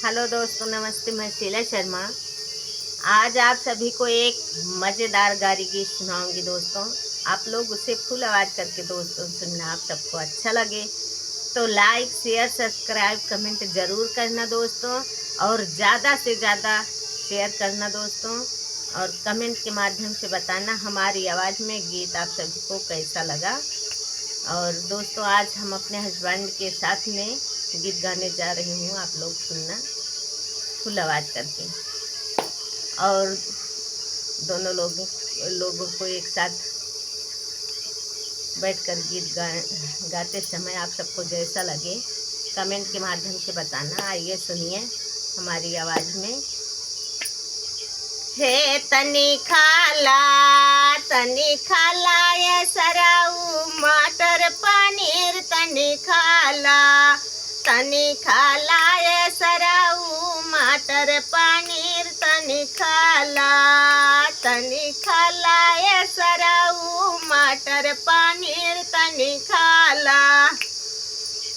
Hello दोस्तों, नमस्ते। मैं शीला शर्मा। आज आप सभी को एक मज़ेदार गारी गीत सुनाऊंगी दोस्तों। आप लोग उसे फुल आवाज़ करके दोस्तों सुनना। आप सबको अच्छा लगे तो लाइक, शेयर, सब्सक्राइब, कमेंट ज़रूर करना दोस्तों। और ज़्यादा से ज़्यादा शेयर करना दोस्तों। और कमेंट के माध्यम से बताना हमारी आवाज़ में गीत आप सभी को कैसा लगा। और दोस्तों, आज हम अपने हस्बैंड के साथ में गीत गाने जा रही हूँ। आप लोग सुनना फुल आवाज़ करके। और दोनों लोगों को एक साथ बैठकर गीत गाते समय आप सबको जैसा लगे कमेंट के माध्यम से बताना। आइए सुनिए हमारी आवाज़ में। हे तनी खाला ये सराऊ मटर पनीर तनी खाला ये सराऊ मटर पनीर तनी खाला ये सराऊ मटर पनीर तनी खाला।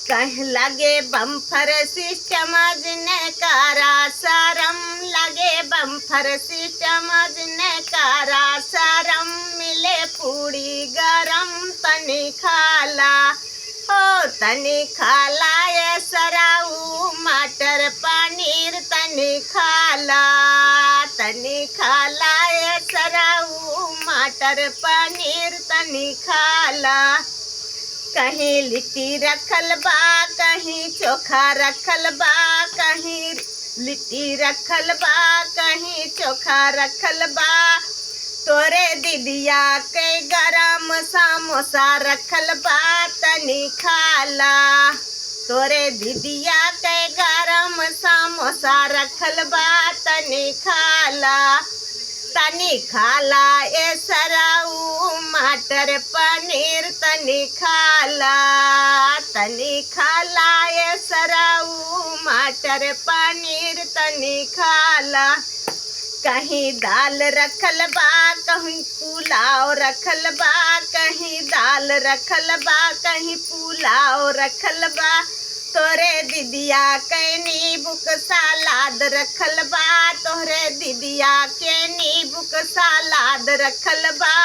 कह लगे बम्फर सिस्टम ने कारा सरम, लगे बम्फर सिस्टम ने कारा सरम, मिले पूड़ी गरम तनी खाला। ओ तनी खाला ये सराऊ मटर पनीर तनी खाला ये सराऊ मटर पनीर तनी खाला। कहीं लिट्टी रखल बा, कहीं चोखा रखल बा, कहीं लिट्टी रखल बा, कहीं चोखा रखल बा। तोरे दीदिया के गरम समोसा रखल बा तनी खाला। तोरे दीदिया के गरम समोसा रखल बा तनी खाला ए सराऊ मटर पनीर तनी खाला ए सराऊ मटर पनीर तनी खाला। कहीं दाल रखल बा, कहीं पुलाव रखल बा, कहीं दाल रखल बा, कहीं पुलाव रखल बा। तोरे दीदिया के नींबू के सलाद रखल बा, तोरे दीदिया के नींबू के सलाद रखल बा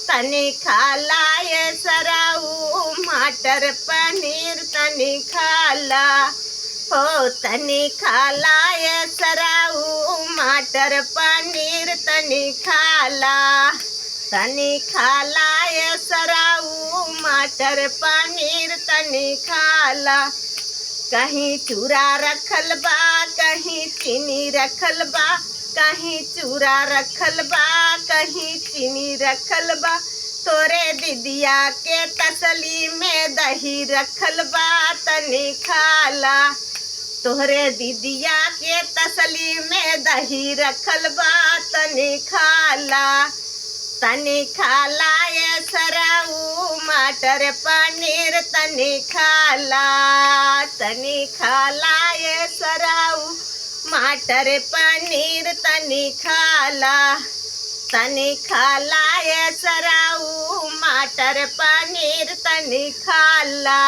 तनी खाला ये सराऊ मटर पनीर तनी खाला। हो तनी खाला ये सराऊ मटर पनीर तनी खाला ये सराऊ मटर पनीर तनी खाला। कहीं चूरा रखल बा, कहीं चीनी रखल बा, कहीं चूरा रखल बा, कहीं चीनी रखल बा। तोरे दीदिया के तसली में दही रखल बा तनी खाला। तोहरे दीदिया के तसली में दही रखल बा तनी खाला ये सराऊ मटर पनीर तनी खाला ये सराऊ मटर पनीर तनी खाला ये सराऊ मटर पनीर तनी खाला।